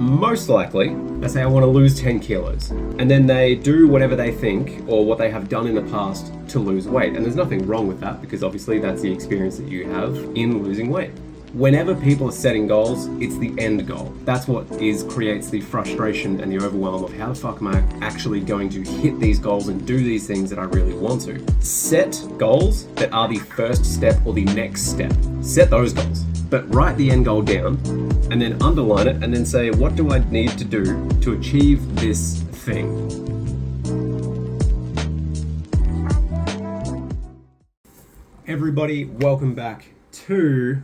Most likely, they say, I want to lose 10 kilos. And then they do whatever they think or what they have done in the past to lose weight. And there's nothing wrong with that because obviously that's the experience that you have in losing weight. Whenever people are setting goals, it's the end goal. That's what creates the frustration and the overwhelm of how the fuck am I actually going to hit these goals and do these things that I really want to. Set goals that are the first step or the next step. Set those goals. But write the end goal down and then underline it and then say, what do I need to do to achieve this thing? Everybody, welcome back to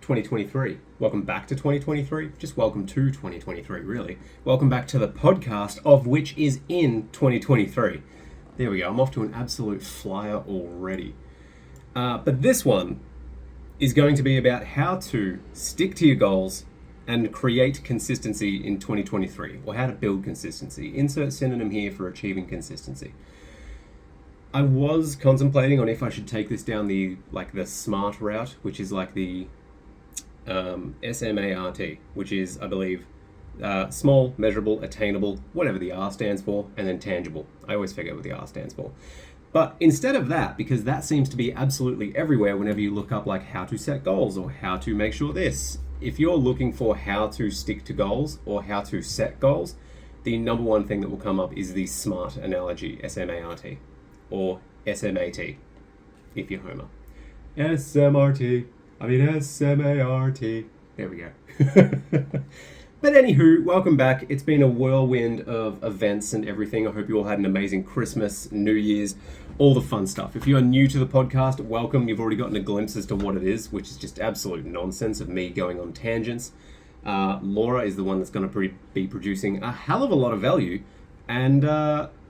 2023. Welcome back to 2023. Just welcome to 2023, really. Welcome back to the podcast of which is in 2023. There we go. I'm off to an absolute flyer already. But this one is going to be about how to stick to your goals and create consistency in 2023, or how to build consistency. Insert synonym here for achieving consistency. I was contemplating on if I should take this down the SMART route, which is like the SMART, which is, I believe, small, measurable, attainable, whatever the R stands for, and then tangible. I always forget what the R stands for. But instead of that, because that seems to be absolutely everywhere whenever you look up like how to set goals or how to make sure this, if you're looking for how to stick to goals or how to set goals, the number one thing that will come up is the SMART analogy, S-M-A-R-T, or S-M-A-T, if you're Homer. S-M-R-T, I mean S-M-A-R-T. There we go. But anywho, welcome back. It's been a whirlwind of events and everything. I hope you all had an amazing Christmas, New Year's, all the fun stuff. If you're new to the podcast, welcome. You've already gotten a glimpse as to what it is, which is just absolute nonsense of me going on tangents. Laura is the one that's going to be producing a hell of a lot of value. And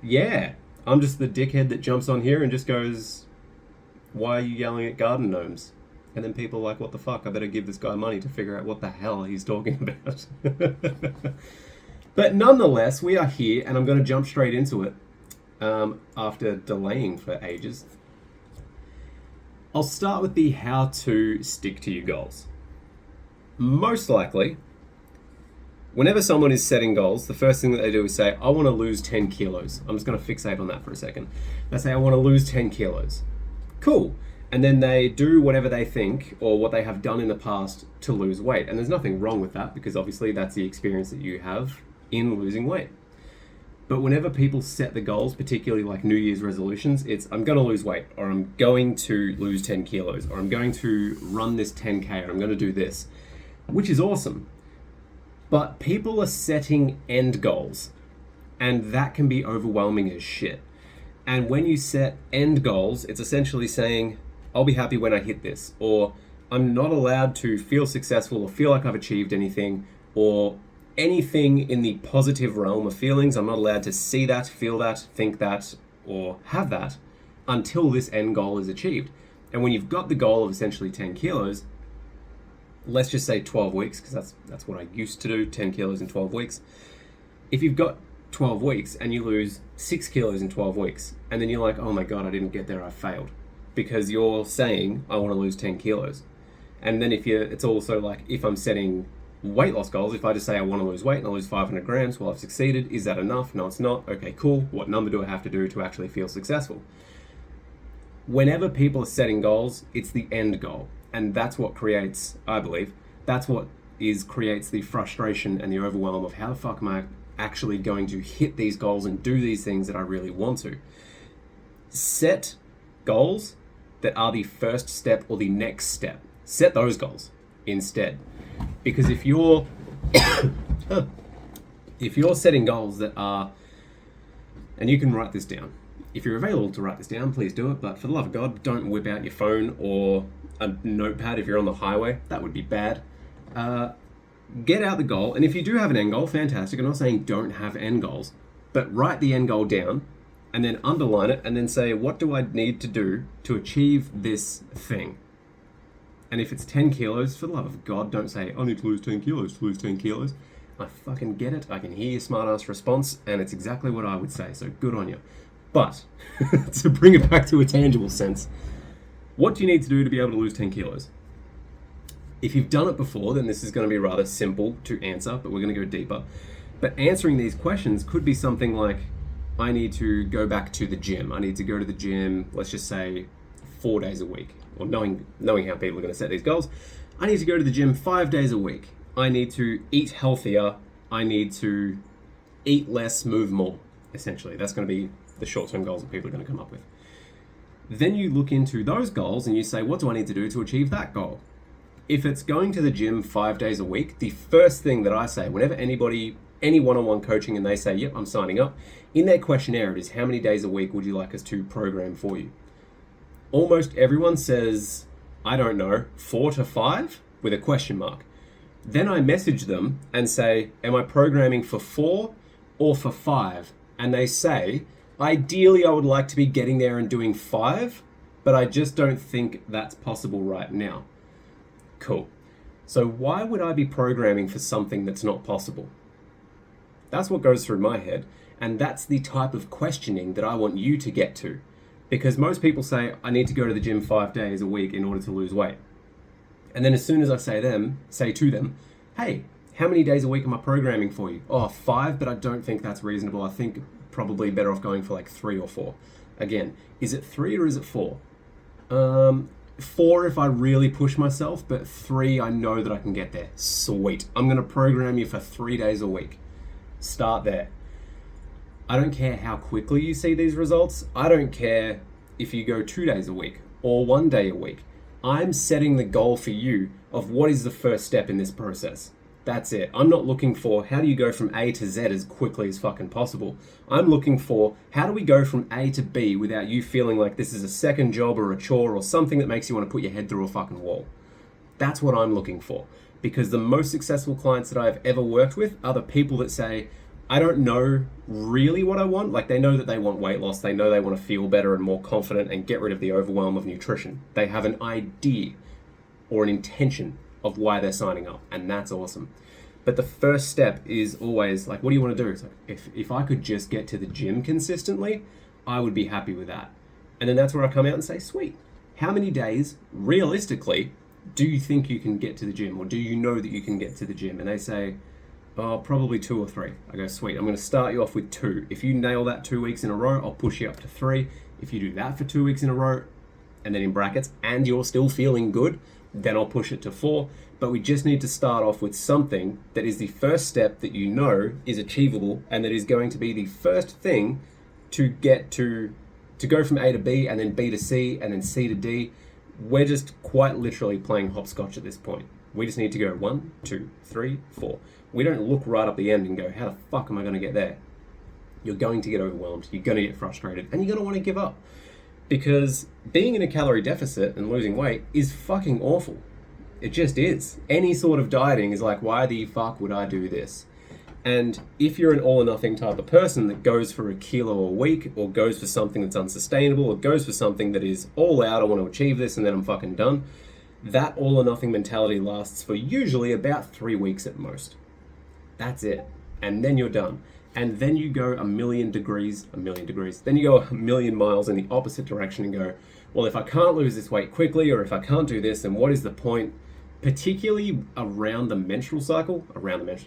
yeah, I'm just the dickhead that jumps on here and just goes, why are you yelling at garden gnomes? And then people are like, what the fuck? I better give this guy money to figure out what the hell he's talking about. But nonetheless, we are here, and I'm going to jump straight into it after delaying for ages. I'll start with the how to stick to your goals. Most likely, whenever someone is setting goals, the first thing that they do is say, I want to lose 10 kilos. I'm just going to fixate on that for a second. They say, I want to lose 10 kilos. Cool. And then they do whatever they think or what they have done in the past to lose weight. And there's nothing wrong with that because obviously that's the experience that you have in losing weight. But whenever people set the goals, particularly like New Year's resolutions, it's I'm going to lose weight, or I'm going to lose 10 kilos, or I'm going to run this 10K, or I'm going to do this, which is awesome. But people are setting end goals, and that can be overwhelming as shit. And when you set end goals, it's essentially saying, I'll be happy when I hit this, or I'm not allowed to feel successful or feel like I've achieved anything, or anything in the positive realm of feelings. I'm not allowed to see that, feel that, think that, or have that until this end goal is achieved. And when you've got the goal of essentially 10 kilos, let's just say 12 weeks, because that's what I used to do, 10 kilos in 12 weeks. If you've got 12 weeks and you lose 6 kilos in 12 weeks, and then you're like, oh my God, I didn't get there, I failed. Because you're saying, I want to lose 10 kilos. And then it's also like, if I'm setting weight loss goals, if I just say I want to lose weight and I lose 500 grams, well, I've succeeded. Is that enough? No, it's not. Okay, cool. What number do I have to do to actually feel successful? Whenever people are setting goals, it's the end goal. And that's what creates, I believe, creates the frustration and the overwhelm of how the fuck am I actually going to hit these goals and do these things that I really want to. Set goals that are the first step or the next step. Set those goals instead. Because if you're setting goals that are, and you can write this down. If you're available to write this down, please do it. But for the love of God, don't whip out your phone or a notepad if you're on the highway. That would be bad. Get out the goal. And if you do have an end goal, fantastic. I'm not saying don't have end goals, but write the end goal down and then underline it and then say, what do I need to do to achieve this thing? And if it's 10 kilos, for the love of God, don't say, I need to lose 10 kilos to lose 10 kilos. I fucking get it. I can hear your smart-ass response, and it's exactly what I would say, so good on you. But, to bring it back to a tangible sense, what do you need to do to be able to lose 10 kilos? If you've done it before, then this is going to be rather simple to answer, but we're going to go deeper. But answering these questions could be something like, I need to go back to the gym. I need to go to the gym, let's just say 4 days a week. Or knowing how people are going to set these goals, I need to go to the gym 5 days a week. I need to eat healthier. I need to eat less, move more. Essentially, that's going to be the short-term goals that people are going to come up with. Then you look into those goals and you say, what do I need to do to achieve that goal? If it's going to the gym 5 days a week, the first thing that I say, whenever any one-on-one coaching and they say, yep, I'm signing up, in their questionnaire it is, how many days a week would you like us to program for you? Almost everyone says, I don't know, 4 to 5 with a question mark. Then I message them and say, am I programming for 4 or for 5? And they say, ideally I would like to be getting there and doing 5, but I just don't think that's possible right now. Cool. So why would I be programming for something that's not possible? That's what goes through my head, and that's the type of questioning that I want you to get to. Because most people say, I need to go to the gym 5 days a week in order to lose weight. And then as soon as I say to them, hey, how many days a week am I programming for you? Oh, 5, but I don't think that's reasonable. I think probably better off going for like 3 or 4. Again, is it 3 or is it 4? 4 if I really push myself, but 3 I know that I can get there. Sweet. I'm going to program you for 3 days a week. Start there. I don't care how quickly you see these results. I don't care if you go 2 days a week or 1 day a week. I'm setting the goal for you of what is the first step in this process. That's it. I'm not looking for how do you go from A to Z as quickly as fucking possible. I'm looking for how do we go from A to B without you feeling like this is a second job or a chore or something that makes you want to put your head through a fucking wall. That's what I'm looking for. Because the most successful clients that I've ever worked with are the people that say, I don't know really what I want. Like, they know that they want weight loss. They know they want to feel better and more confident and get rid of the overwhelm of nutrition. They have an idea or an intention of why they're signing up, and that's awesome. But the first step is always like, what do you want to do? It's like, if I could just get to the gym consistently, I would be happy with that. And then that's where I come out and say, sweet, how many days realistically do you think you can get to the gym, or do you know that you can get to the gym? And they say, oh, probably 2 or 3. I go, sweet, I'm going to start you off with 2. If you nail that 2 weeks in a row, I'll push you up to 3. If you do that for 2 weeks in a row, and then in brackets, and you're still feeling good, then I'll push it to 4. But we just need to start off with something that is the first step that you know is achievable, and that is going to be the first thing to get to go from A to B, and then B to C, and then C to D. We're just quite literally playing hopscotch at this point. We just need to go 1, 2, 3, 4. We don't look right up the end and go, how the fuck am I going to get there? You're going to get overwhelmed. You're going to get frustrated. And you're going to want to give up. Because being in a calorie deficit and losing weight is fucking awful. It just is. Any sort of dieting is like, why the fuck would I do this? And if you're an all or nothing type of person that goes for a kilo a week, or goes for something that's unsustainable, or goes for something that is all out, I want to achieve this and then I'm fucking done, that all or nothing mentality lasts for usually about 3 weeks at most. That's it. And then you're done. And then you go a million degrees, then you go a million miles in the opposite direction and go, well, if I can't lose this weight quickly, or if I can't do this, then what is the point? Particularly around the menstrual cycle.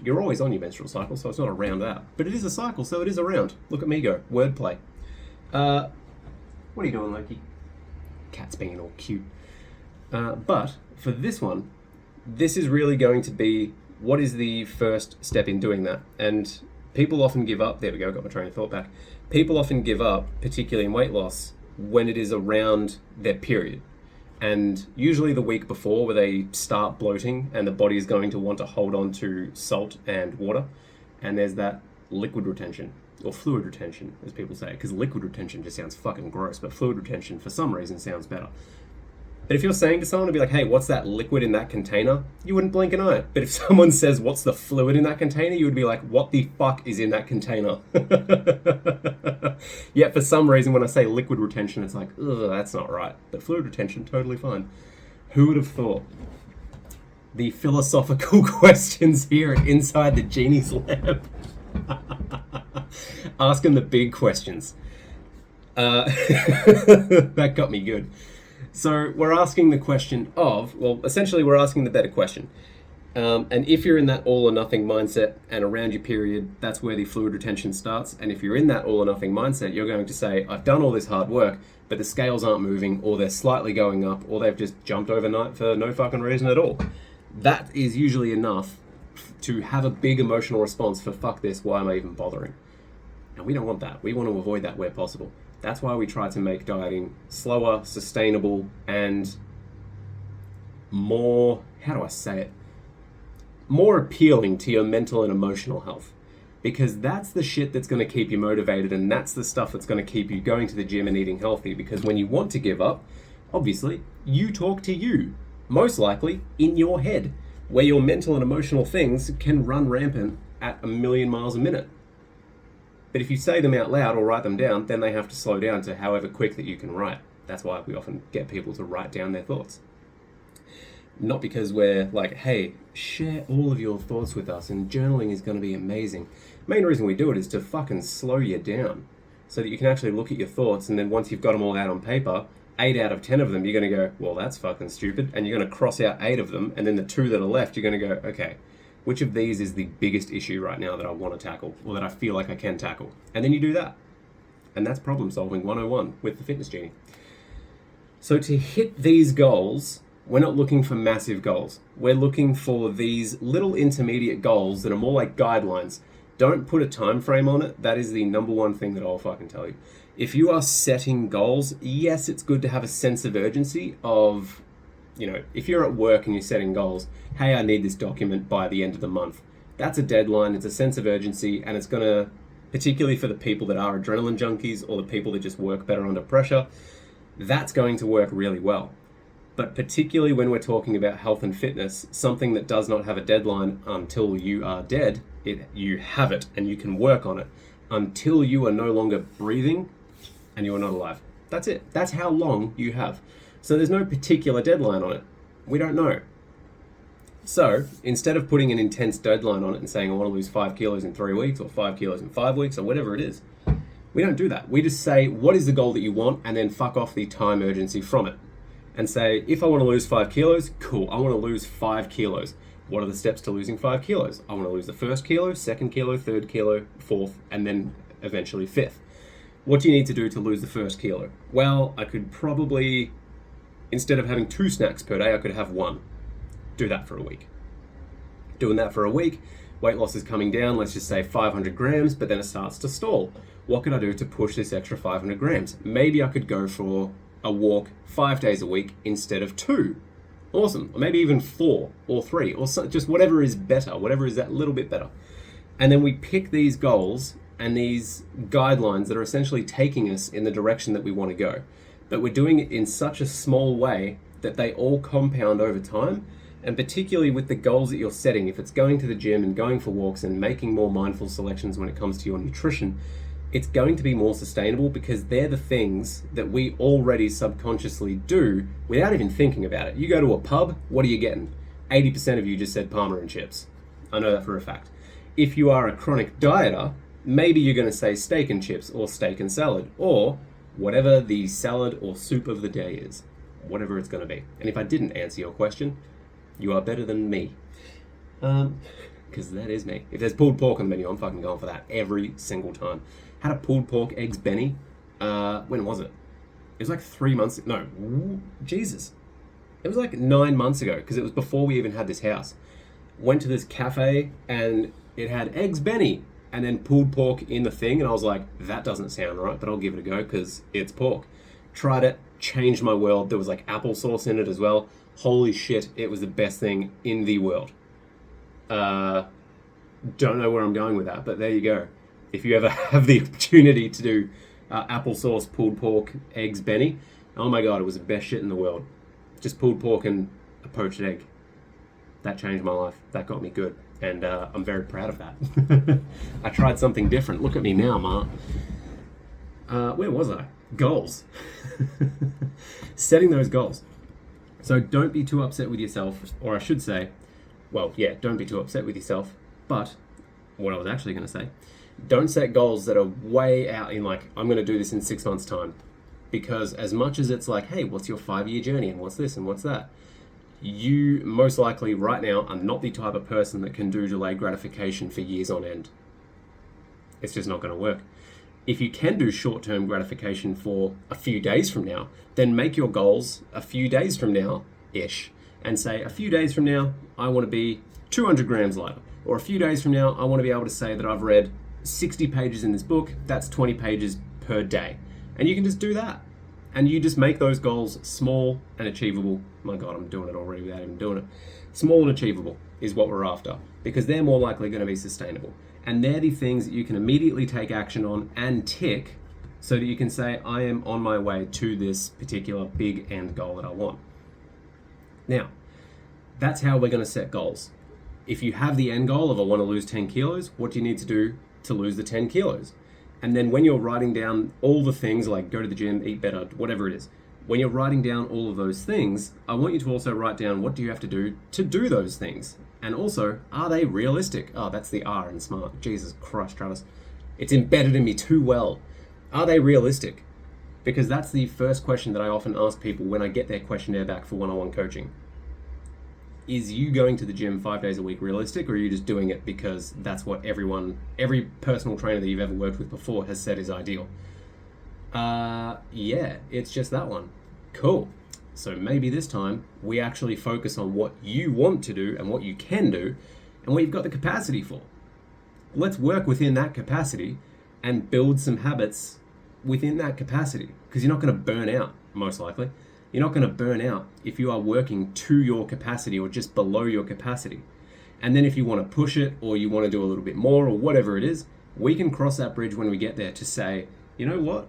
You're always on your menstrual cycle, so it's not around that. But it is a cycle, so it is around. Look at me go. Wordplay. What are you doing, Loki? Cat's being all cute. But for this one, this is really going to be, what is the first step in doing that? And people often give up. There we go, got my train of thought back. People often give up, particularly in weight loss, when it is around their period. And usually the week before, where they start bloating and the body is going to want to hold on to salt and water. And there's that liquid retention, or fluid retention, as people say, because liquid retention just sounds fucking gross, but fluid retention for some reason sounds better. But if you're saying to someone to be like, hey, what's that liquid in that container? You wouldn't blink an eye. But if someone says, what's the fluid in that container? You would be like, what the fuck is in that container? Yet for some reason, when I say liquid retention, it's like, ugh, that's not right. But fluid retention, totally fine. Who would have thought? The philosophical questions here at Inside the Genies Lamp. Asking the big questions. That got me good. So we're asking the question of, well, essentially we're asking the better question. And if you're in that all or nothing mindset and around your period, that's where the fluid retention starts. And if you're in that all or nothing mindset, you're going to say, I've done all this hard work, but the scales aren't moving, or they're slightly going up, or they've just jumped overnight for no fucking reason at all. That is usually enough to have a big emotional response for fuck this, why am I even bothering? And we don't want that. We want to avoid that where possible. That's why we try to make dieting slower, sustainable, and more, how do I say it? More appealing to your mental and emotional health. Because that's the shit that's going to keep you motivated, and that's the stuff that's going to keep you going to the gym and eating healthy. Because when you want to give up, obviously, you talk to you. Most likely in your head, where your mental and emotional things can run rampant at 1,000,000 miles a minute. But if you say them out loud or write them down, then they have to slow down to however quick that you can write. That's why we often get people to write down their thoughts. Not because we're like, hey, share all of your thoughts with us and journaling is going to be amazing. Main reason we do it is to fucking slow you down so that you can actually look at your thoughts, and then once you've got them all out on paper, 8 out of 10 of them, you're going to go, well, that's fucking stupid. And you're going to cross out 8 of them, and then the 2 that are left, you're going to go, okay, which of these is the biggest issue right now that I want to tackle, or that I feel like I can tackle? And then you do that. And that's problem solving 101 with the Fitness Genie. So to hit these goals, we're not looking for massive goals. We're looking for these little intermediate goals that are more like guidelines. Don't put a time frame on it. That is the number one thing that I'll fucking tell you. If you are setting goals, yes, it's good to have a sense of urgency of, if you're at work and you're setting goals, hey, I need this document by the end of the month. That's a deadline, it's a sense of urgency, and it's going to, particularly for the people that are adrenaline junkies or the people that just work better under pressure, that's going to work really well. But particularly when we're talking about health and fitness, something that does not have a deadline until you are dead, you have it and you can work on it until you are no longer breathing and you are not alive. That's it. That's how long you have. So there's no particular deadline on it. We don't know. So instead of putting an intense deadline on it and saying, I want to lose 5 kilos in 3 weeks or 5 kilos in 5 weeks or whatever it is, we don't do that. We just say, what is the goal that you want? And then fuck off the time urgency from it. And say, if I want to lose 5 kilos, cool, I want to lose 5 kilos. What are the steps to losing 5 kilos? I want to lose the first kilo, second kilo, third kilo, fourth, and then eventually fifth. What do you need to do to lose the first kilo? Well, I could probably, instead of having 2 snacks per day, I could have 1. Do that for a week. Doing that for a week, weight loss is coming down, let's just say 500 grams, but then it starts to stall. What could I do to push this extra 500 grams? Maybe I could go for a walk 5 days a week instead of 2. Awesome. Or maybe even 4 or 3 or so, just whatever is better, whatever is that little bit better. And then we pick these goals and these guidelines that are essentially taking us in the direction that we want to go. But we're doing it in such a small way that they all compound over time. And particularly with the goals that you're setting, if it's going to the gym and going for walks and making more mindful selections when it comes to your nutrition, it's going to be more sustainable because they're the things that we already subconsciously do without even thinking about it. You go to a pub, what are you getting? 80% of you just said Parma and chips. I know that for a fact. If you are a chronic dieter, maybe you're going to say steak and chips or steak and salad or whatever the salad or soup of the day is, whatever it's going to be. And if I didn't answer your question, you are better than me. Because that is me. If there's pulled pork on the menu, I'm fucking going for that every single time. Had a pulled pork eggs Benny. When was it? It was like 3 months. No, Jesus. It was like 9 months ago because it was before we even had this house. Went to this cafe and it had eggs Benny and then pulled pork in the thing. And I was like, that doesn't sound right, but I'll give it a go because it's pork. Tried it, changed my world. There was like applesauce in it as well. Holy shit, it was the best thing in the world. Don't know where I'm going with that, but there you go. If you ever have the opportunity to do applesauce, pulled pork, eggs Benny, oh my god, it was the best shit in the world. Just pulled pork and a poached egg. That changed my life. That got me good. And I'm very proud of that. I tried something different. Look at me now, Mark. Where was I? Goals. Setting those goals. So don't be too upset with yourself, or I should say, well, yeah, don't be too upset with yourself, but what I was actually going to say, don't set goals that are way out in like, I'm going to do this in 6 months' time. Because as much as it's like, hey, what's your 5-year journey and what's this and what's that? You most likely right now are not the type of person that can do delayed gratification for years on end. It's just not going to work. If you can do short-term gratification for a few days from now, then make your goals a few days from now-ish. And say, a few days from now, I want to be 200 grams lighter. Or a few days from now, I want to be able to say that I've read 60 pages in this book. That's 20 pages per day. And you can just do that. And you just make those goals small and achievable. My God, I'm doing it already without even doing it. Small and achievable is what we're after, because they're more likely going to be sustainable. And they're the things that you can immediately take action on and tick so that you can say, I am on my way to this particular big end goal that I want. Now, that's how we're going to set goals. If you have the end goal of I want to lose 10 kilos, what do you need to do to lose the 10 kilos? And then when you're writing down all the things like go to the gym, eat better, whatever it is, when you're writing down all of those things, I want you to also write down what do you have to do those things. And also, are they realistic? Oh, that's the R in SMART. Jesus Christ, Travis. It's embedded in me too well. Are they realistic? Because that's the first question that I often ask people when I get their questionnaire back for one-on-one coaching. Is you going to the gym 5 days a week realistic, or are you just doing it because that's what every personal trainer that you've ever worked with before has said is ideal? Yeah, it's just that one. Cool. So maybe this time we actually focus on what you want to do and what you can do and what you've got the capacity for. Let's work within that capacity and build some habits within that capacity, because you're not going to burn out, most likely. You're not going to burn out if you are working to your capacity or just below your capacity. And then if you want to push it or you want to do a little bit more or whatever it is, we can cross that bridge when we get there to say, you know what?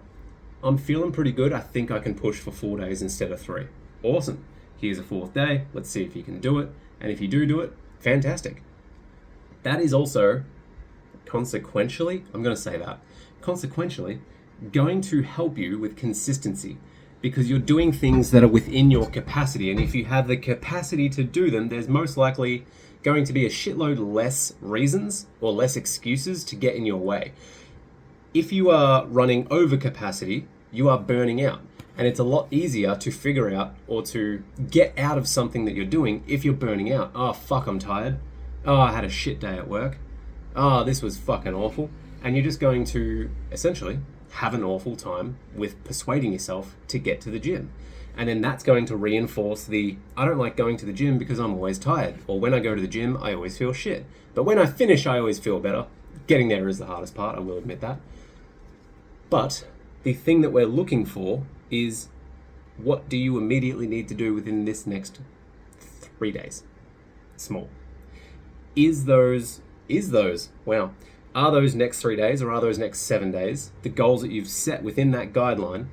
I'm feeling pretty good. I think I can push for 4 days instead of 3. Awesome. Here's a 4th day. Let's see if you can do it. And if you do it, fantastic. That is also consequentially going to help you with consistency, because you're doing things that are within your capacity. And if you have the capacity to do them, there's most likely going to be a shitload less reasons or less excuses to get in your way. If you are running over capacity, you are burning out. And it's a lot easier to figure out or to get out of something that you're doing if you're burning out. Oh, fuck, I'm tired. Oh, I had a shit day at work. Oh, this was fucking awful. And you're just going to essentially have an awful time with persuading yourself to get to the gym. And then that's going to reinforce I don't like going to the gym because I'm always tired. Or when I go to the gym, I always feel shit. But when I finish, I always feel better. Getting there is the hardest part, I will admit that. But the thing that we're looking for is, what do you immediately need to do within this next 3 days? Small. Are those next 3 days or are those next 7 days, the goals that you've set within that guideline,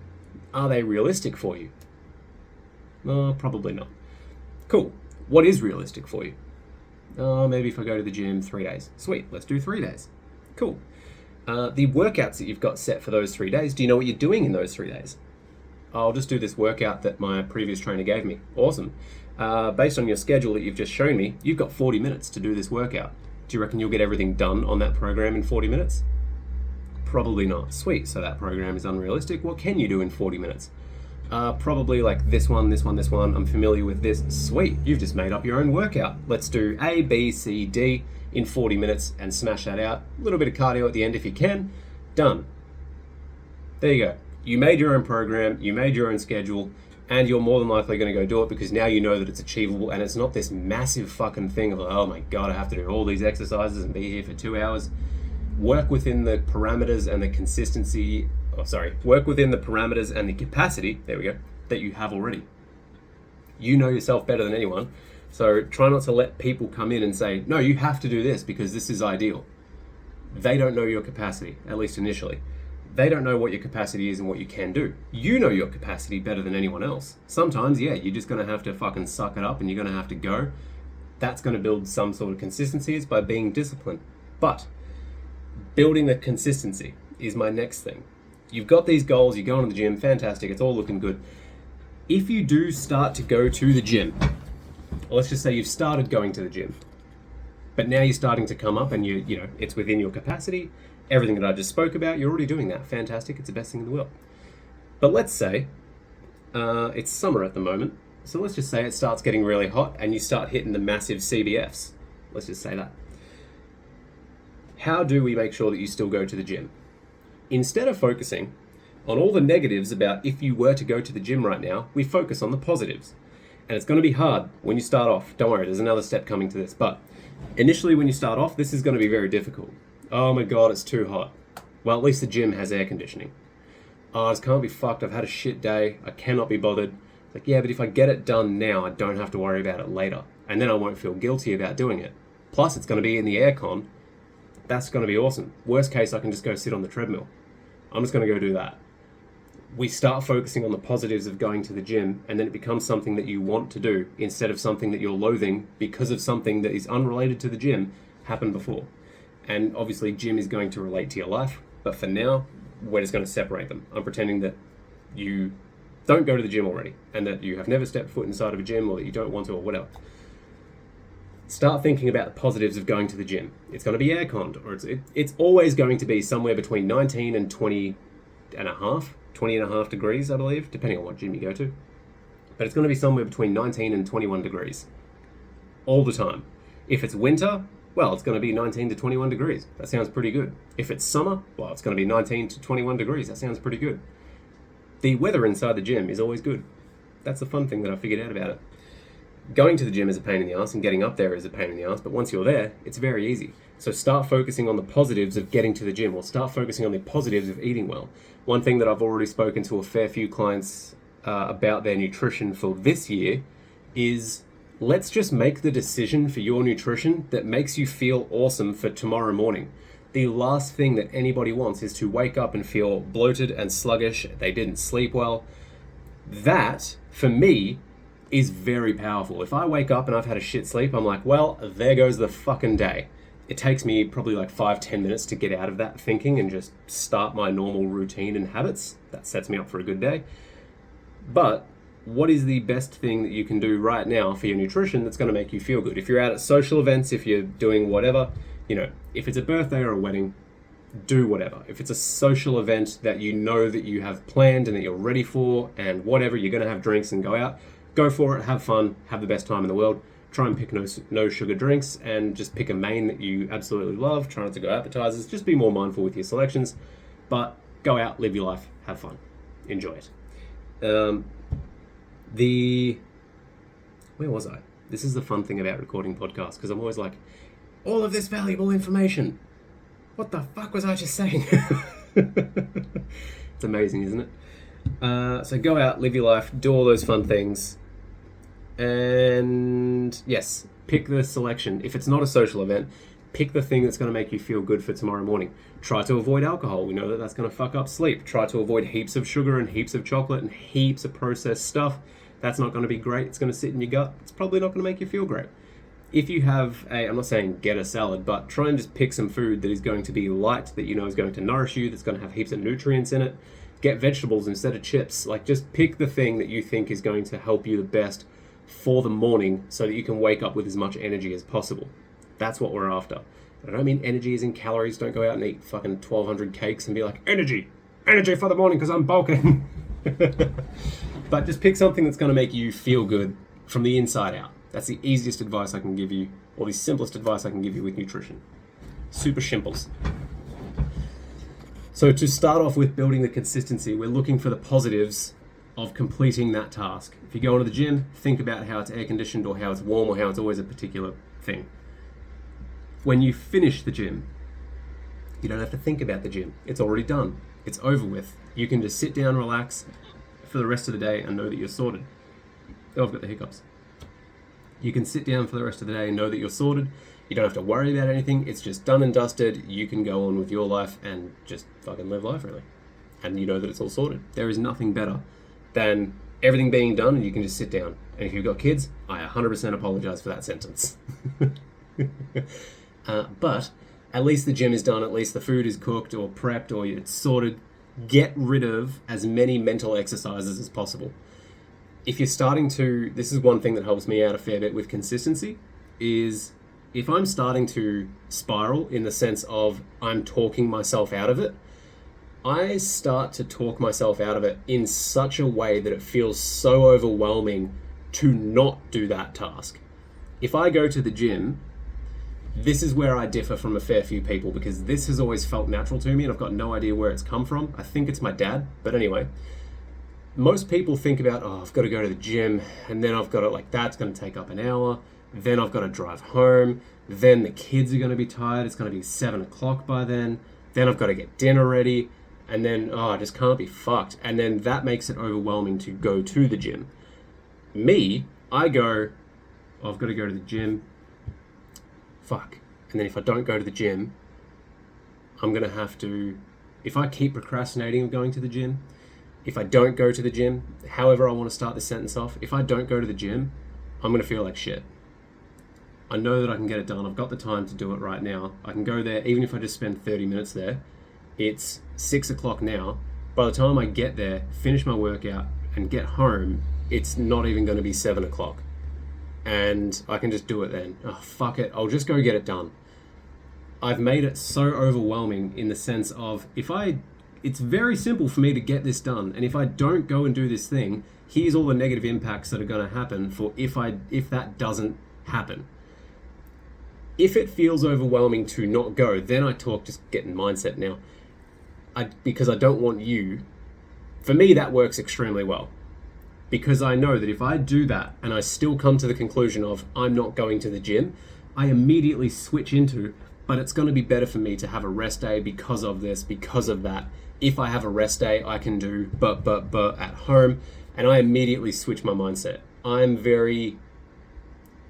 are they realistic for you? Probably not. Cool. What is realistic for you? Maybe if I go to the gym 3 days. Sweet, let's do 3 days. Cool. The workouts that you've got set for those 3 days, do you know what you're doing in those 3 days? I'll just do this workout that my previous trainer gave me. Awesome. Based on your schedule that you've just shown me, you've got 40 minutes to do this workout. Do you reckon you'll get everything done on that program in 40 minutes? Probably not. Sweet, so that program is unrealistic. What can you do in 40 minutes? Probably like this one. I'm familiar with this. Sweet, you've just made up your own workout. Let's do A, B, C, D in 40 minutes and smash that out. A little bit of cardio at the end if you can. Done. There you go. You made your own program, you made your own schedule, and you're more than likely going to go do it because now you know that it's achievable and it's not this massive fucking thing of like, oh my God, I have to do all these exercises and be here for 2 hours. Work within the parameters and the work within the parameters and the capacity, there we go, that you have already. You know yourself better than anyone, so try not to let people come in and say, no, you have to do this because this is ideal. They don't know your capacity, at least initially. They don't know what your capacity is and what you can do. You know your capacity better than anyone else. Sometimes, yeah, you're just going to have to fucking suck it up and you're going to have to go. That's going to build some sort of consistency is by being disciplined. But building the consistency is my next thing. You've got these goals, you're going to the gym, fantastic, it's all looking good. If you do start to go to the gym, or let's just say you've started going to the gym, but now you're starting to come up and you know, it's within your capacity, everything that I just spoke about, you're already doing that. Fantastic. It's the best thing in the world. But let's say it's summer at the moment. So let's just say it starts getting really hot and you start hitting the massive CBFs. Let's just say that. How do we make sure that you still go to the gym? Instead of focusing on all the negatives about if you were to go to the gym right now, we focus on the positives. And it's going to be hard when you start off. Don't worry, there's another step coming to this. But initially when you start off, this is going to be very difficult. Oh my God, it's too hot. Well, at least the gym has air conditioning. Oh, this can't be fucked. I've had a shit day. I cannot be bothered. Like, yeah, but if I get it done now, I don't have to worry about it later. And then I won't feel guilty about doing it. Plus, it's going to be in the aircon. That's going to be awesome. Worst case, I can just go sit on the treadmill. I'm just going to go do that. We start focusing on the positives of going to the gym, and then it becomes something that you want to do instead of something that you're loathing because of something that is unrelated to the gym happened before. And obviously, gym is going to relate to your life. But for now, we're just going to separate them. I'm pretending that you don't go to the gym already and that you have never stepped foot inside of a gym or that you don't want to or whatever. Start thinking about the positives of going to the gym. It's going to be air-conned, or it's always going to be somewhere between 19 and 20 and a half degrees, I believe, depending on what gym you go to. But it's going to be somewhere between 19 and 21 degrees all the time. If it's winter, well, it's going to be 19 to 21 degrees. That sounds pretty good. If it's summer, well, it's going to be 19 to 21 degrees. That sounds pretty good. The weather inside the gym is always good. That's the fun thing that I figured out about it. Going to the gym is a pain in the ass and getting up there is a pain in the ass, but once you're there, it's very easy. So start focusing on the positives of getting to the gym, or start focusing on the positives of eating well. One thing that I've already spoken to a fair few clients about their nutrition for this year is, let's just make the decision for your nutrition that makes you feel awesome for tomorrow morning. The last thing that anybody wants is to wake up and feel bloated and sluggish. They didn't sleep well. That, for me, is very powerful. If I wake up and I've had a shit sleep, I'm like, well, there goes the fucking day. It takes me probably like 5-10 minutes to get out of that thinking and just start my normal routine and habits. That sets me up for a good day. But what is the best thing that you can do right now for your nutrition that's going to make you feel good? If you're out at social events, if you're doing whatever, if it's a birthday or a wedding, do whatever. If it's a social event that you know that you have planned and that you're ready for and whatever, you're going to have drinks and go out, go for it, have fun, have the best time in the world. Try and pick no sugar drinks and just pick a main that you absolutely love. Try not to go appetizers. Just be more mindful with your selections. But go out, live your life, have fun. Enjoy it. Where was I? This is the fun thing about recording podcasts, because I'm always like, all of this valuable information. What the fuck was I just saying? It's amazing, isn't it? So go out, live your life, do all those fun things. And yes, pick the selection. If it's not a social event, pick the thing that's going to make you feel good for tomorrow morning. Try to avoid alcohol. We know that that's going to fuck up sleep. Try to avoid heaps of sugar and heaps of chocolate and heaps of processed stuff. That's not going to be great. It's going to sit in your gut. It's probably not going to make you feel great. If you have I'm not saying get a salad, but try and just pick some food that is going to be light, that you know is going to nourish you, that's going to have heaps of nutrients in it. Get vegetables instead of chips. Like, just pick the thing that you think is going to help you the best for the morning so that you can wake up with as much energy as possible. That's what we're after. I don't mean energy as in calories. Don't go out and eat fucking 1,200 cakes and be like, energy for the morning because I'm bulking. But just pick something that's going to make you feel good from the inside out. That's the easiest advice I can give you, or the simplest advice I can give you with nutrition. Super simples. So to start off with building the consistency, we're looking for the positives of completing that task. If you go into the gym, think about how it's air conditioned or how it's warm or how it's always a particular thing. When you finish the gym, you don't have to think about the gym. It's already done. It's over with. You can just sit down, relax for the rest of the day and know that you're sorted. Oh, I've got the hiccups. You can sit down for the rest of the day and know that you're sorted. You don't have to worry about anything. It's just done and dusted. You can go on with your life and just fucking live life, really. And you know that it's all sorted. There is nothing better than everything being done and you can just sit down. And if you've got kids, I 100% apologize for that sentence. But at least the gym is done. At least the food is cooked or prepped or it's sorted. Get rid of as many mental exercises as possible. If you're starting to, this is one thing that helps me out a fair bit with consistency, is if I'm starting to spiral in the sense of I'm talking myself out of it, I start to talk myself out of it in such a way that it feels so overwhelming to not do that task. If I go to the gym, this is where I differ from a fair few people, because this has always felt natural to me and I've got no idea where it's come from. I think it's my dad, but anyway. Most people think about, oh, I've got to go to the gym, and then I've got to, like, that's going to take up an hour, then I've got to drive home, then the kids are going to be tired, it's going to be 7 o'clock by then I've got to get dinner ready, and then, I just can't be fucked. And then that makes it overwhelming to go to the gym. Me, I go, oh, I've got to go to the gym, fuck. And then if I don't go to the gym, I'm going to have to, if I keep procrastinating of going to the gym, if I don't go to the gym, however I want to start this sentence off, if I don't go to the gym, I'm going to feel like shit. I know that I can get it done. I've got the time to do it right now. I can go there, even if I just spend 30 minutes there. It's 6 o'clock now. By the time I get there, finish my workout, and get home, it's not even going to be 7 o'clock. And I can just do it then. Oh, fuck it. I'll just go get it done. I've made it so overwhelming in the sense of, it's very simple for me to get this done, and if I don't go and do this thing, here's all the negative impacts that are going to happen for if that doesn't happen. If it feels overwhelming to not go, then I talk just getting mindset now. Because I don't want you, for me that works extremely well. Because I know that if I do that and I still come to the conclusion of I'm not going to the gym, I immediately switch into, but it's going to be better for me to have a rest day because of this, because of that. If I have a rest day, I can do but at home, and I immediately switch my mindset. I'm very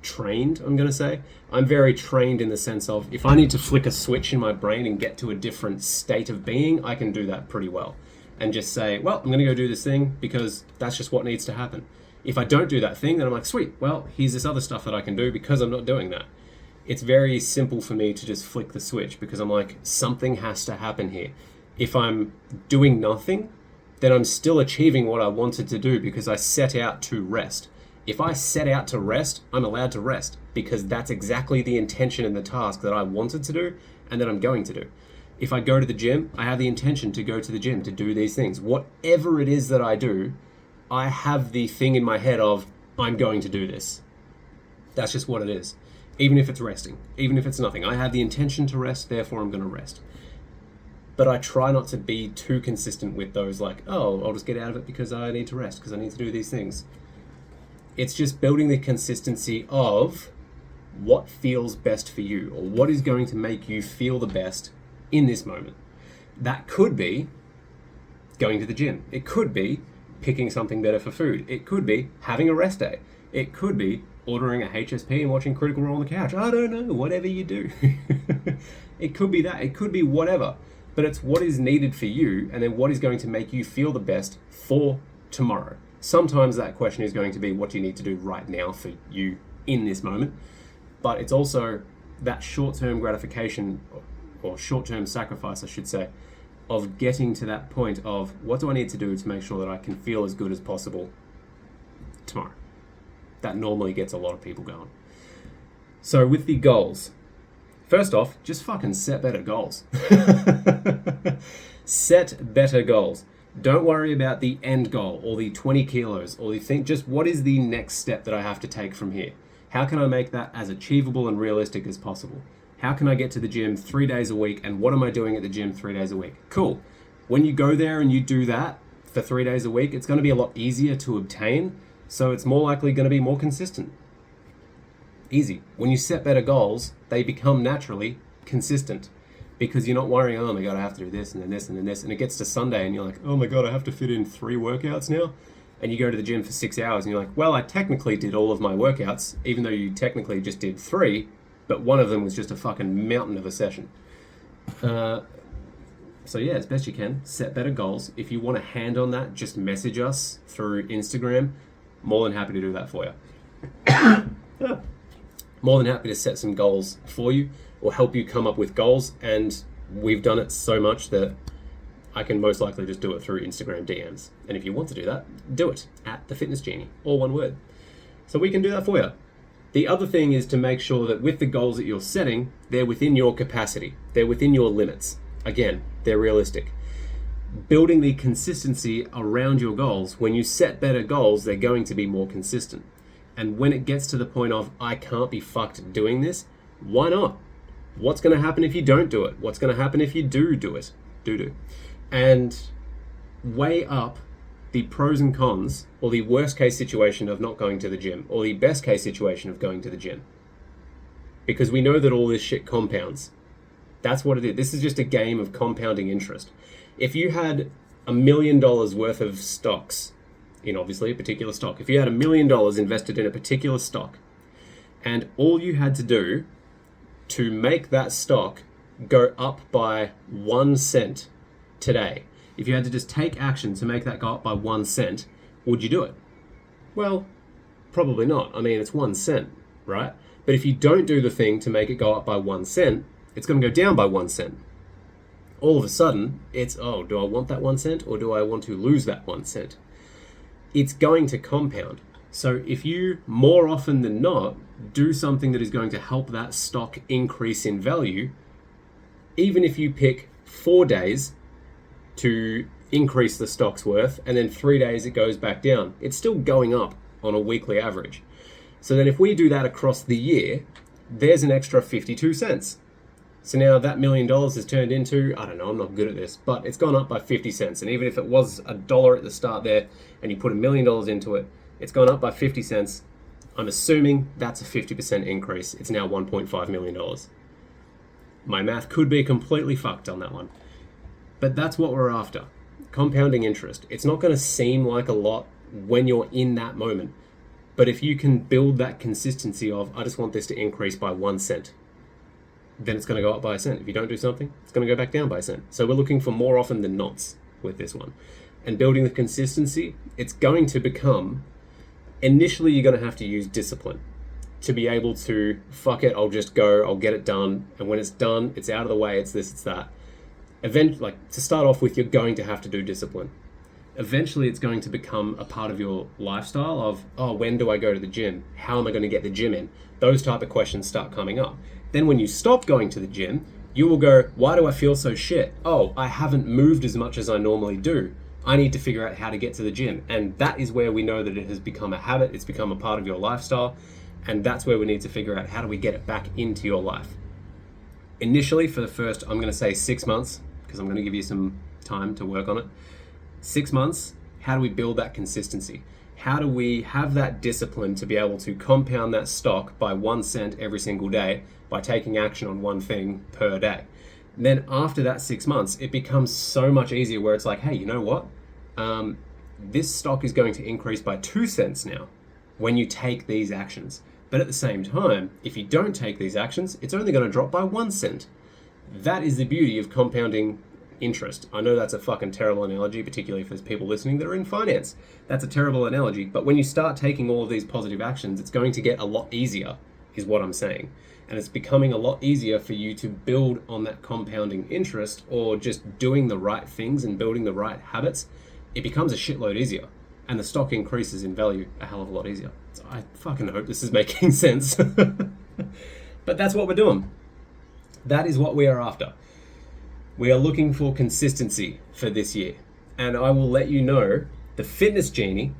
trained, I'm going to say. I'm very trained in the sense of, if I need to flick a switch in my brain and get to a different state of being, I can do that pretty well. And just say, well, I'm going to go do this thing because that's just what needs to happen. If I don't do that thing, then I'm like, sweet, well, here's this other stuff that I can do because I'm not doing that. It's very simple for me to just flick the switch because I'm like, something has to happen here. If I'm doing nothing, then I'm still achieving what I wanted to do because I set out to rest. If I set out to rest, I'm allowed to rest because that's exactly the intention in the task that I wanted to do and that I'm going to do. If I go to the gym, I have the intention to go to the gym to do these things. Whatever it is that I do, I have the thing in my head of, I'm going to do this. That's just what it is. Even if it's resting, even if it's nothing. I have the intention to rest, therefore I'm going to rest. But I try not to be too consistent with those like, oh, I'll just get out of it because I need to rest, because I need to do these things. It's just building the consistency of what feels best for you, or what is going to make you feel the best in this moment. That could be going to the gym. It could be picking something better for food. It could be having a rest day. It could be ordering a HSP and watching Critical Role on the couch. I don't know, whatever you do. It could be that. It could be whatever. But it's what is needed for you, and then what is going to make you feel the best for tomorrow. Sometimes that question is going to be, what do you need to do right now for you in this moment? But it's also that short-term gratification, or short-term sacrifice, I should say, of getting to that point of, what do I need to do to make sure that I can feel as good as possible tomorrow? That normally gets a lot of people going. So with the goals, first off, just fucking set better goals. Set better goals. Don't worry about the end goal or the 20 kilos or the thing. Just what is the next step that I have to take from here? How can I make that as achievable and realistic as possible? How can I get to the gym 3 days a week, and what am I doing at the gym 3 days a week? Cool. When you go there and you do that for 3 days a week, it's going to be a lot easier to obtain, so it's more likely going to be more consistent. Easy. When you set better goals, they become naturally consistent because you're not worrying, oh my God, I have to do this and then this and then this. And it gets to Sunday and you're like, oh my God, I have to fit in 3 workouts now. And you go to the gym for 6 hours and you're like, well, I technically did all of my workouts, even though you technically just did 3, but one of them was just a fucking mountain of a session. So yeah, as best you can, set better goals. If you want a hand on that, just message us through Instagram. More than happy to do that for you. More than happy to set some goals for you or help you come up with goals. And we've done it so much that I can most likely just do it through Instagram DMs. And if you want to do that, do it at The Fitness Genie, all one word. So we can do that for you. The other thing is to make sure that with the goals that you're setting, they're within your capacity. They're within your limits. Again, they're realistic. building the consistency around your goals. When you set better goals, they're going to be more consistent. And when it gets to the point of, I can't be fucked doing this, why not? What's going to happen if you don't do it? What's going to happen if you do it? Do. And weigh up the pros and cons, or the worst case situation of not going to the gym, or the best case situation of going to the gym. Because we know that all this shit compounds. That's what it is. This is just a game of compounding interest. If you had $1 million worth of stocks, in obviously a particular stock, if you had $1 million invested in a particular stock, and all you had to do to make that stock go up by 1 cent today, if you had to just take action to make that go up by 1 cent, would you do it? Well, probably not. I mean, it's 1 cent, right? But if you don't do the thing to make it go up by 1 cent, it's going to go down by 1 cent. All of a sudden, it's, oh, do I want that 1 cent, or do I want to lose that 1 cent? It's going to compound. So if you, more often than not, do something that is going to help that stock increase in value, even if you pick 4 days to increase the stock's worth, and then 3 days it goes back down, it's still going up on a weekly average. So then if we do that across the year, there's an extra 52 cents. So now that $1 million has turned into, I don't know, I'm not good at this, but it's gone up by 50 cents. And even if it was $1 at the start there, and you put $1 million into it, it's gone up by 50 cents. I'm assuming that's a 50% increase. It's now $1.5 million. My math could be completely fucked on that one. But that's what we're after. Compounding interest. It's not going to seem like a lot when you're in that moment. But if you can build that consistency of, I just want this to increase by 1 cent, then it's going to go up by a cent. If you don't do something, it's going to go back down by a cent. So we're looking for more often than nots with this one. And building the consistency, it's going to become, initially you're going to have to use discipline to be able to, fuck it, I'll just go, I'll get it done. And when it's done, it's out of the way, it's this, it's that. Eventually, like, to start off with, you're going to have to do discipline. Eventually it's going to become a part of your lifestyle of, oh, when do I go to the gym? How am I going to get the gym in? Those type of questions start coming up. Then when you stop going to the gym, you will go, why do I feel so shit? Oh, I haven't moved as much as I normally do. I need to figure out how to get to the gym. And that is where we know that it has become a habit. It's become a part of your lifestyle. And that's where we need to figure out, how do we get it back into your life? Initially, for the first, I'm going to say 6 months, because I'm going to give you some time to work on it. 6 months, how do we build that consistency? How do we have that discipline to be able to compound that stock by 1 cent every single day by taking action on one thing per day? And then after that 6 months, it becomes so much easier where it's like, hey, you know what? This stock is going to increase by 2 cents now when you take these actions. But at the same time, if you don't take these actions, it's only going to drop by 1 cent. That is the beauty of compounding interest. I know that's a fucking terrible analogy, particularly if there's people listening that are in finance. That's a terrible analogy. But when you start taking all of these positive actions, it's going to get a lot easier, is what I'm saying. And it's becoming a lot easier for you to build on that compounding interest, or just doing the right things and building the right habits. It becomes a shitload easier. And the stock increases in value a hell of a lot easier. So I fucking hope this is making sense. But that's what we're doing. That is what we are after. We are looking for consistency for this year. And I will let you know, the Fitness Genie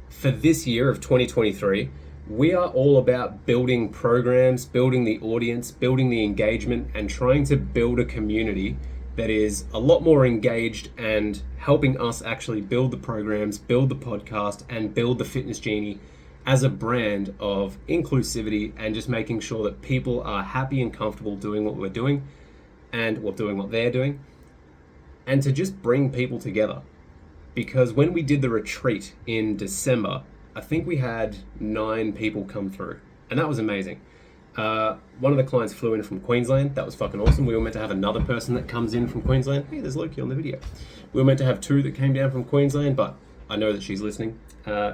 for this year of 2023, we are all about building programs, building the audience, building the engagement, and trying to build a community that is a lot more engaged and helping us actually build the programs, build the podcast, and build the Fitness Genie as a brand of inclusivity, and just making sure that people are happy and comfortable doing what we're doing, and doing what they're doing, and to just bring people together. Because when we did the retreat in December, I think we had 9 people come through, and that was amazing. One of the clients flew in from Queensland. That was fucking awesome. We were meant to have another person that comes in from Queensland. Hey, there's Loki on the video. We were meant to have 2 that came down from Queensland, but I know that she's listening.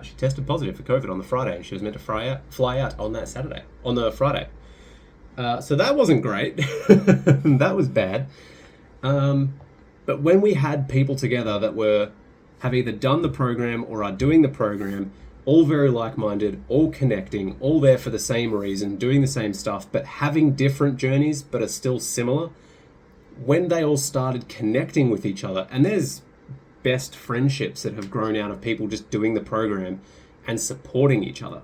She tested positive for COVID on the Friday. She was meant to fly out on the Friday. So that wasn't great. That was bad. But when we had people together that have either done the program or are doing the program, all very like-minded, all connecting, all there for the same reason, doing the same stuff, but having different journeys but are still similar, when they all started connecting with each other, and there's best friendships that have grown out of people just doing the program and supporting each other.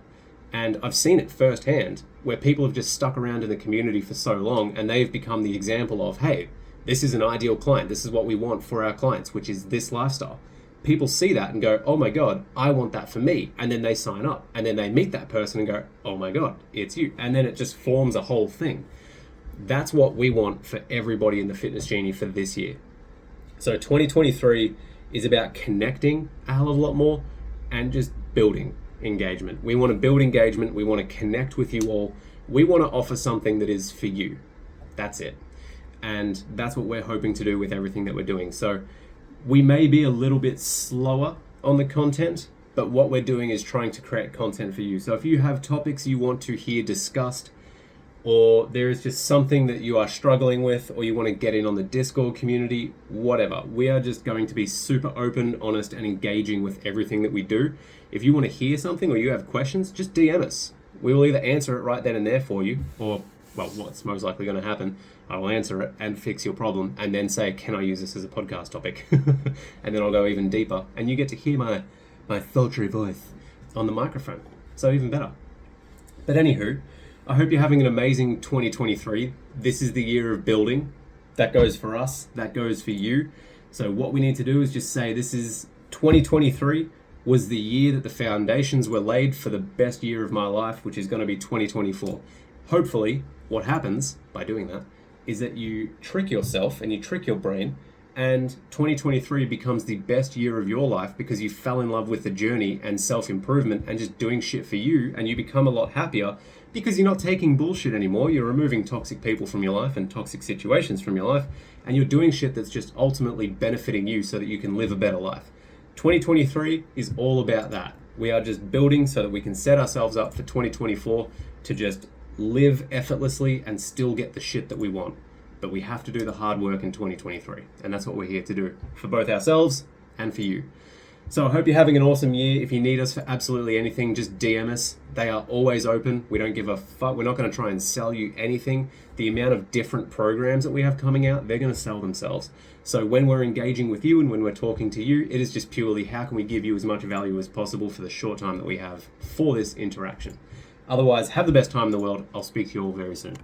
And I've seen it firsthand where people have just stuck around in the community for so long and they've become the example of, hey, this is an ideal client. This is what we want for our clients, which is this lifestyle. People see that and go, oh my God, I want that for me. And then they sign up and then they meet that person and go, oh my God, it's you. And then it just forms a whole thing. That's what we want for everybody in the Fitness Genie for this year. So 2023 is about connecting a hell of a lot more and just building engagement. We want to build engagement. We want to connect with you all. We want to offer something that is for you. That's it. And that's what we're hoping to do with everything that we're doing. So we may be a little bit slower on the content, but what we're doing is trying to create content for you. So if you have topics you want to hear discussed, or there is just something that you are struggling with, or you want to get in on the Discord community, whatever, we are just going to be super open, honest, and engaging with everything that we do. If you want to hear something or you have questions, just DM us. We will either answer it right then and there for you, or, well, what's most likely going to happen, I will answer it and fix your problem and then say, can I use this as a podcast topic? And then I'll go even deeper and you get to hear my sultry voice on the microphone. So even better. But anywho, I hope you're having an amazing 2023. This is the year of building. That goes for us. That goes for you. So what we need to do is just say this is 2023 was the year that the foundations were laid for the best year of my life, which is going to be 2024. Hopefully, what happens by doing that is that you trick yourself and you trick your brain, and 2023 becomes the best year of your life because you fell in love with the journey and self-improvement and just doing shit for you, and you become a lot happier because you're not taking bullshit anymore. You're removing toxic people from your life and toxic situations from your life, and you're doing shit that's just ultimately benefiting you so that you can live a better life. 2023 is all about that. We are just building so that we can set ourselves up for 2024 to just live effortlessly and still get the shit that we want. But we have to do the hard work in 2023. And that's what we're here to do for both ourselves and for you. So I hope you're having an awesome year. If you need us for absolutely anything, just DM us. They are always open. We don't give a fuck. We're not going to try and sell you anything. The amount of different programs that we have coming out, they're going to sell themselves. So when we're engaging with you and when we're talking to you, it is just purely how can we give you as much value as possible for the short time that we have for this interaction. Otherwise, have the best time in the world. I'll speak to you all very soon.